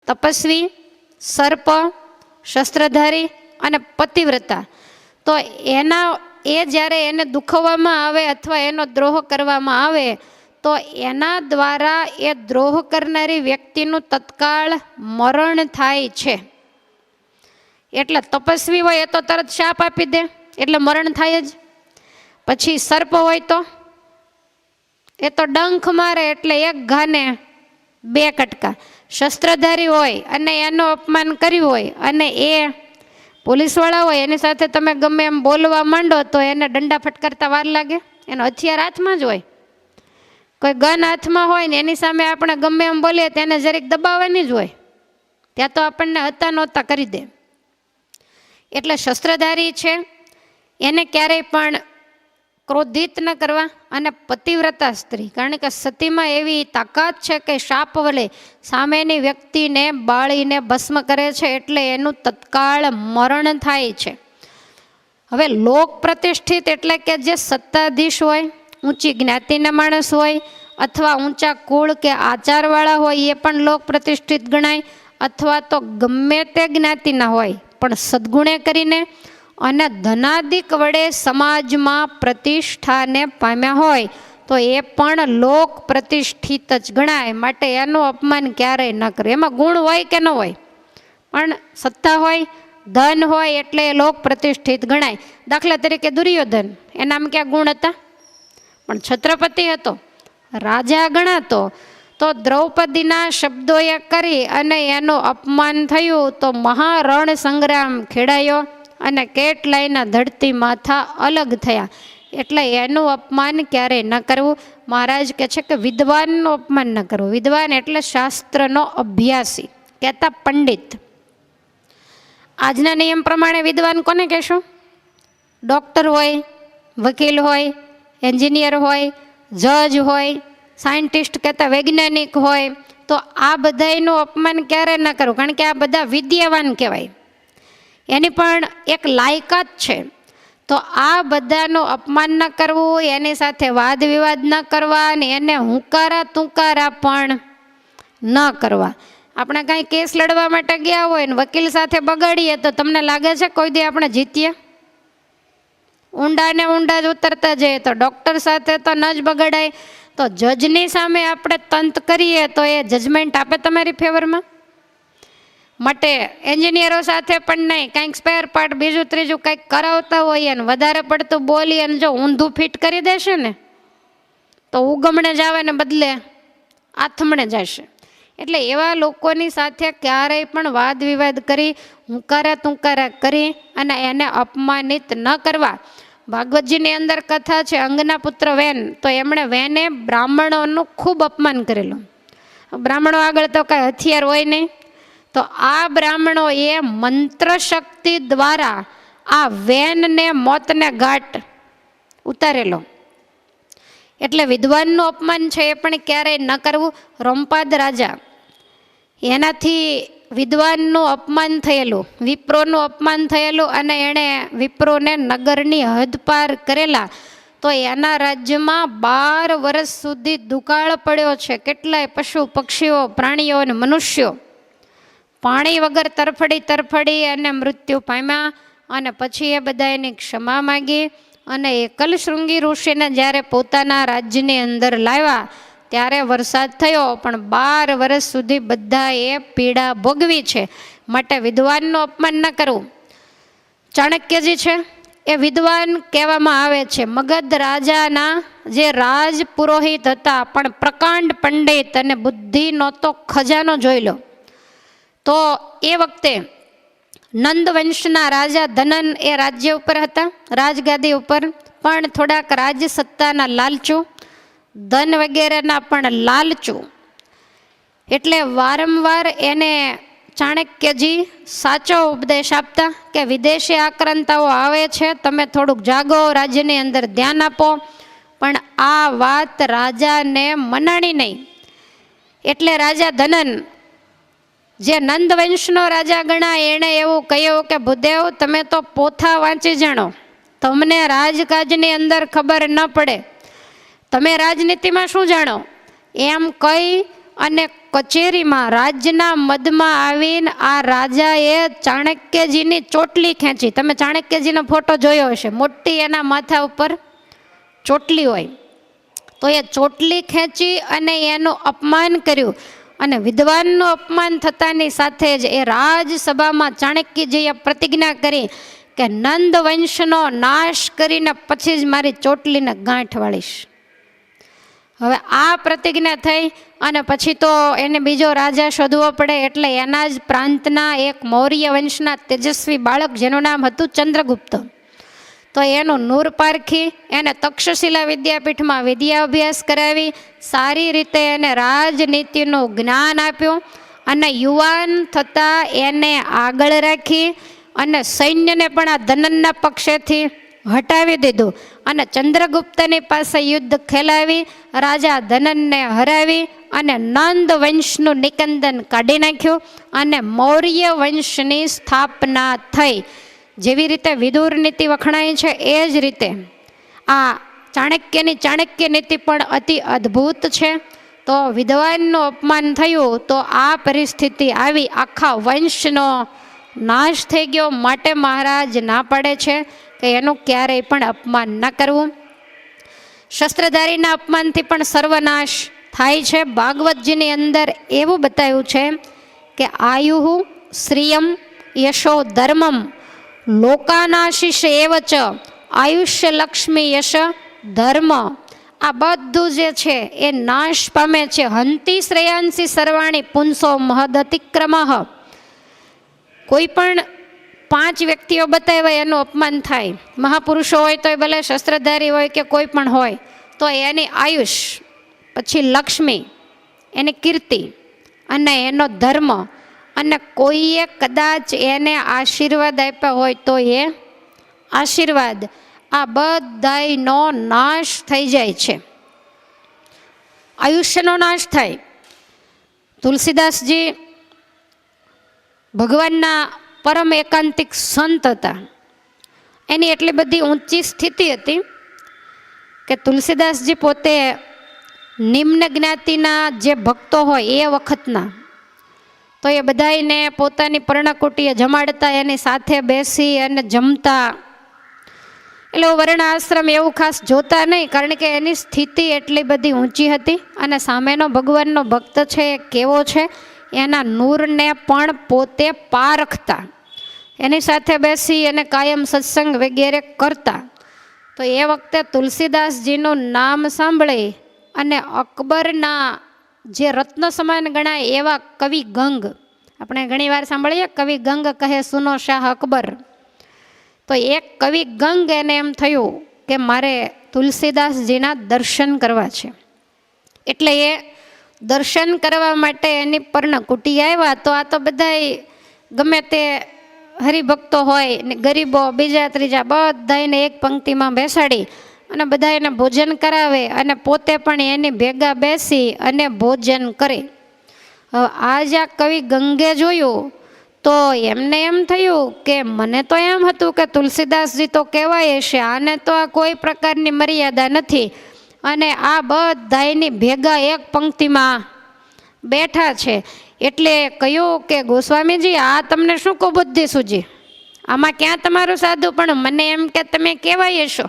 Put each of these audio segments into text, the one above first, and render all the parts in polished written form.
તપસ્વી, સર્પ, શસ્ત્રધારી અને પતિવ્રતા. તો એ જ્યારે એને દુખવામાં આવે અથવા એનો દ્રોહ કરવામાં આવે તો એના દ્વારા એ દ્રોહ કરનારી વ્યક્તિનું તત્કાળ મરણ થાય છે. એટલે તપસ્વી હોય એ તો તરત શાપ આપી દે એટલે મરણ થાય જ. પછી સર્પ હોય તો એ તો ડંખ મારે એટલે એક ઘાને બે કટકા. શસ્ત્રધારી હોય અને એનું અપમાન કર્યું હોય અને એ પોલીસવાળા હોય એની સાથે તમે ગમે એમ બોલવા માંડો તો એને દંડા ફટકારતા વાર લાગે. એનો હથિયાર હાથમાં જ હોય. કોઈ ગન હાથમાં હોય ને એની સામે આપણે ગમે એમ બોલીએ તેને જરીક દબાવવાની જ હોય. ત્યાં તો આપણને હતા નહોતા કરી દે. એટલે શસ્ત્રધારી છે એને ક્યારેય પણ ક્રોધિત ન કરવા. અને પતિવ્રતા સ્ત્રી, કારણ કે સતીમાં એવી તાકાત છે કે શાપ વડે સામેની વ્યક્તિને બાળીને ભસ્મ કરે છે એટલે એનું તત્કાળ મરણ થાય છે. હવે લોક પ્રતિષ્ઠિત એટલે કે જે સત્તાધીશ હોય, ઊંચી જ્ઞાતિના માણસ હોય અથવા ઊંચા કુળ કે આચારવાળા હોય એ પણ લોક પ્રતિષ્ઠિત ગણાય. અથવા તો ગમે તે જ્ઞાતિના હોય પણ સદ્ગુણે કરીને અને ધનાદિક વડે સમાજમાં પ્રતિષ્ઠાને પામ્યા હોય તો એ પણ લોક પ્રતિષ્ઠિત જ ગણાય. માટે એનું અપમાન ક્યારેય ન કરે. એમાં ગુણ હોય કે ન હોય પણ સત્તા હોય, ધન હોય એટલે એ લોક પ્રતિષ્ઠિત ગણાય. દાખલા તરીકે દુર્યોધન, એનામાં ક્યાં ગુણ હતા? પણ છત્રપતિ હતો, રાજા ગણાતો. તો દ્રૌપદીના શબ્દોએ કરી અને એનું અપમાન થયું તો મહારણ સંગ્રામ ખેડાયો અને કેટલાયના ધરતી માથા અલગ થયા. એટલે એનું અપમાન ક્યારેય ન કરવું. મહારાજ કહે છે કે વિદ્વાનનું અપમાન ન કરવું. વિદ્વાન એટલે શાસ્ત્રનો અભ્યાસી, કહેતા પંડિત. આજના નિયમ પ્રમાણે વિદ્વાન કોને કહેશું? ડૉક્ટર હોય, વકીલ હોય, એન્જિનિયર હોય, જજ હોય, સાયન્ટિસ્ટ કહેતા વૈજ્ઞાનિક હોય. તો આ બધાનું અપમાન ક્યારે ન કરવું, કારણ કે આ બધા વિદ્યાવાન કહેવાય. એની પણ એક લાયકાત છે. તો આ બધાનું અપમાન ન કરવું, એની સાથે વાદ વિવાદ ન કરવા અને એને હુંકારા તુંકારા પણ ન કરવા. આપણે કાંઈ કેસ લડવા માટે ગયા હોય ને વકીલ સાથે બગાડીએ તો તમને લાગે છે કોઈ દી આપણે જીતીએ? ઊંડા ને ઊંડા જ ઉતરતા જઈએ. તો ડૉક્ટર સાથે તો ન જ બગાડાય. તો જજની સામે આપણે તંત કરીએ તો એ જજમેન્ટ આપે તમારી ફેવરમાં. માટે એન્જિનિયરો સાથે પણ નહીં, કાંઈક સ્પેર પાર્ટ બીજું ત્રીજું કંઈક કરાવતા હોઈએ ને વધારે પડતું બોલી અને જો ઊંધું ફિટ કરી દેશે ને તો ઉગમણે જવાને બદલે આથમણે જશે. એટલે એવા લોકોની સાથે ક્યારેય પણ વાદ વિવાદ કરી, હુંકારા તુંકારા કરી અને એને અપમાનિત ન કરવા. ભાગવતજીની અંદર કથા છે અંગના પુત્ર વેન. તો એમણે વેને બ્રાહ્મણોનું ખૂબ અપમાન કરેલું. બ્રાહ્મણો આગળ તો કાંઈ હથિયાર હોય નહીં. તો આ બ્રાહ્મણોએ મંત્ર શક્તિ દ્વારા આ વેનને મોતને ઘાટ ઉતારેલો. એટલે વિદ્વાનનું અપમાન છે એ પણ ક્યારેય ન કરવું. રોમપાદ રાજા, એનાથી વિદ્વાનનું અપમાન થયેલું, વિપ્રોનું અપમાન થયેલું અને એણે વિપ્રોને નગરની હદ પાર કરેલા. તો એના રાજ્યમાં 12 વર્ષ સુધી દુકાળ પડ્યો છે. કેટલાય પશુ પક્ષીઓ, પ્રાણીઓ અને મનુષ્યો પાણી વગર તરફડી અને મૃત્યુ પામ્યા. અને પછી એ બધા એની ક્ષમા માગી અને એકલ શૃંગી ઋષિને જ્યારે પોતાના રાજ્યની અંદર લાવ્યા ત્યારે વરસાદ થયો. પણ 12 વર્ષ સુધી બધા એ પીડા ભોગવી છે. માટે વિદ્વાનનું અપમાન ન કરવું. ચાણક્યજી છે એ વિદ્વાન કહેવામાં આવે છે. મગધ રાજાના જે રાજ પુરોહિત હતા પણ પ્રકાંડ પંડિત અને બુદ્ધિનો તો ખજાનો જોઈ લો. તો એ વખતે નંદ વંશના રાજા ધનન એ રાજ્ય ઉપર હતા, રાજગાદી ઉપર. પણ થોડાક રાજ્ય સત્તાના લાલચુ, ધન વગેરેના પણ લાલચુ. એટલે વારંવાર એને ચાણક્યજી સાચો ઉપદેશ આપતા કે વિદેશી આક્રાંતાઓ આવે છે, તમે થોડુંક જાગો, રાજ્યની અંદર ધ્યાન આપો. પણ આ વાત રાજાને મનાણી નહીં. એટલે રાજા ધનન, જે નંદ વંશનો રાજા ગણાય, એણે એવું કહ્યું કે ભૂદેવ તમે તો પોથા વાંચી જાણો, તમને રાજકાજની અંદર ખબર ન પડે, તમે રાજનીતિમાં શું જાણો? એમ કહી અને કચેરીમાં રાજના મદમાં આવીને આ રાજાએ ચાણક્યજીની ચોટલી ખેંચી. તમે ચાણક્યજીનો ફોટો જોયો હશે, મોટી એના માથા ઉપર ચોટલી હોય. તો એ ચોટલી ખેંચી અને એનું અપમાન કર્યું. અને વિદ્વાનનું અપમાન થતાની સાથે જ એ રાજસભામાં ચાણક્યજીએ પ્રતિજ્ઞા કરી કે નંદ વંશનો નાશ કરીને પછી જ મારી ચોટલીને ગાંઠ વાળીશ. હવે આ પ્રતિજ્ઞા થઈ અને પછી તો એને બીજો રાજા શોધવો પડે, એટલે એના જ પ્રાંતના એક મૌર્ય વંશના તેજસ્વી બાળક જેનું નામ હતું ચંદ્રગુપ્ત. તો એનું નૂર પારખી એને તક્ષશિલા વિદ્યાપીઠમાં વિદ્યા અભ્યાસ કરાવી, સારી રીતે એને રાજનીતિનું જ્ઞાન આપ્યું અને યુવાન થતાં એને આગળ રાખી અને સૈન્યને પણ આ ધનનના પક્ષેથી હટાવી દીધું અને ચંદ્રગુપ્તની પાસે યુદ્ધ ખેલાવી રાજા ધનનને હરાવી અને નંદ વંશનું નિકંદન કાઢી નાખ્યું અને મૌર્ય વંશની સ્થાપના થઈ. જેવી રીતે વિદુર નીતિ વખણાય છે એ જ રીતે આ ચાણક્યની ચાણક્ય નીતિ પણ અતિ અદ્ભુત છે. તો વિદ્વાનનું અપમાન થયું તો આ પરિસ્થિતિ આવી, આખા વંશનો નાશ થઈ ગયો. માટે મહારાજ ના પાડે છે કે એનું ક્યારેય પણ અપમાન ન કરવું. શસ્ત્રધારીના અપમાનથી પણ સર્વનાશ થાય છે. ભાગવતજીની અંદર એવું બતાવ્યું છે કે આયુઃ શ્રિયમ યશો ધર્મમ લોકાનાશીષ એવ ચ આયુષ્ય લક્ષ્મી યશ ધર્મ. આ બધું જે છે એ નાશ પામે છે. હંતી શ્રેયાંસી સર્વાણી પુંસો મહદતિક્રમઃ. કોઈ પણ 5 વ્યક્તિઓ બતાવ્યા એનું અપમાન થાય. મહાપુરુષો હોય તો એ ભલે શસ્ત્રધારી હોય કે કોઈ પણ હોય, તો એની આયુષ, પછી લક્ષ્મી, એની કીર્તિ અને એનો ધર્મ, અને કોઈએ કદાચ એને આશીર્વાદ આપ્યા હોય તો એ આશીર્વાદ, આ બધાયનો નાશ થઈ જાય છે. આયુષ્યનો નાશ થાય. તુલસીદાસજી ભગવાનના પરમ એકાંતિક સંત હતા. એની એટલી બધી ઊંચી સ્થિતિ હતી કે તુલસીદાસજી પોતે નિમ્ન જ્ઞાતિના જે ભક્તો હોય એ વખતના, તો એ બધાને પોતાની પર્ણકુટીએ જમાડતા, એની સાથે બેસી અને જમતા. એટલે વર્ણ આશ્રમ એવું ખાસ જોતા નહીં, કારણ કે એની સ્થિતિ એટલી બધી ઊંચી હતી. અને સામેનો ભગવાનનો ભક્ત છે એ કેવો છે એના નૂરને પણ પોતે પારખતા, એની સાથે બેસી અને કાયમ સત્સંગ વગેરે કરતા. તો એ વખતે તુલસીદાસજીનું નામ સાંભળી અને અકબરના જે રત્ન સમાન ગણાય એવા કવિ ગંગ, આપણે ઘણીવાર સાંભળીએ કવિ ગંગ કહે સુનો શાહ અકબર. તો એક કવિ ગંગ એને એમ થયું કે મારે તુલસીદાસજીના દર્શન કરવા છે. એટલે એ દર્શન કરવા માટે એની પર્ણકુટી આવ્યા. તો આ તો બધાય ગમે તે હરિભક્તો હોય ને ગરીબો, બીજા ત્રીજા બધાને એક પંક્તિમાં બેસાડી અને બધા એને ભોજન કરાવે અને પોતે પણ એની ભેગા બેસી અને ભોજન કરે. હવે આજ આ કવિ ગંગે જોયું તો એમને એમ થયું કે મને તો એમ હતું કે તુલસીદાસજી તો કહેવાય છે, આને તો આ કોઈ પ્રકારની મર્યાદા નથી અને આ બધાયની ભેગા એક પંક્તિમાં બેઠા છે. એટલે કહ્યું કે ગોસ્વામીજી, આ તમને શું કહો બુદ્ધિ સૂજી, આમાં ક્યાં તમારું સાધું, પણ મને એમ કે તમે કહેવાય છો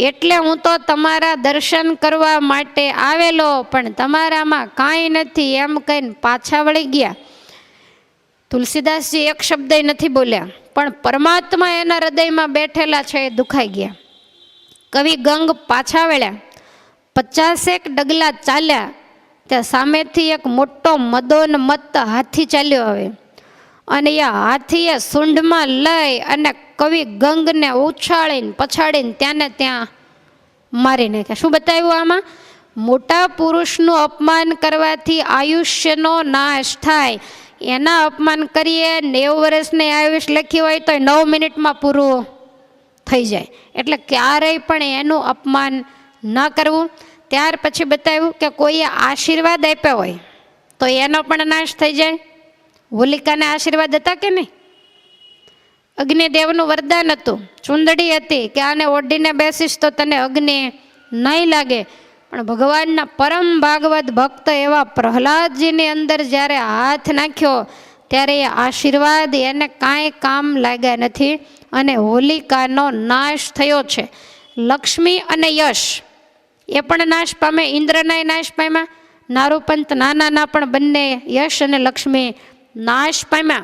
એટલે હું તો તમારા દર્શન કરવા માટે આવેલો, પણ તમારામાં કાંઈ નથી એમ કહીને પાછા વળી ગયા. તુલસીદાસજી એક શબ્દ નથી બોલ્યા, પણ પરમાત્મા એના હૃદયમાં બેઠેલા છે એ દુખાઈ ગયા. કવિ ગંગ પાછા વળ્યા, 50 ડગલા ચાલ્યા, ત્યાં સામેથી એક મોટો મદોન મત હાથી ચાલ્યો આવે અને એ હાથીએ સૂંઢમાં લઈ અને કવિ ગંગને ઉછાળીને પછાડીને ત્યાંને ત્યાં મારી નાખ્યા. શું બતાવ્યું આમાં? મોટા પુરુષનું અપમાન કરવાથી આયુષ્યનો નાશ થાય. એના અપમાન કરીએ, 90 વર્ષની આયુષ લખી હોય તો 9 મિનિટમાં પૂરું થઈ જાય. એટલે ક્યારેય પણ એનું અપમાન ન કરવું. ત્યાર પછી બતાવ્યું કે કોઈએ આશીર્વાદ આપ્યા હોય તો એનો પણ નાશ થઈ જાય. હોલિકાને આશીર્વાદ હતા કે નહીં? અગ્નિદેવનું વરદાન હતું, ચૂંદડી હતી કે આને ઓઢીને બેસીશ તો તને અગ્નિ નહીં લાગે. પણ ભગવાનના પરમ ભાગવત ભક્ત એવા પ્રહલાદજીની અંદર જ્યારે હાથ નાખ્યો ત્યારે એ આશીર્વાદ એને કાંઈ કામ લાગ્યા નથી અને હોલિકાનો નાશ થયો છે. લક્ષ્મી અને યશ એ પણ નાશ પામે, ઇન્દ્રનાય નાશ પામ્યા, નારુપંત નાના પણ બંને યશ અને લક્ષ્મી નાશ પામ્યા.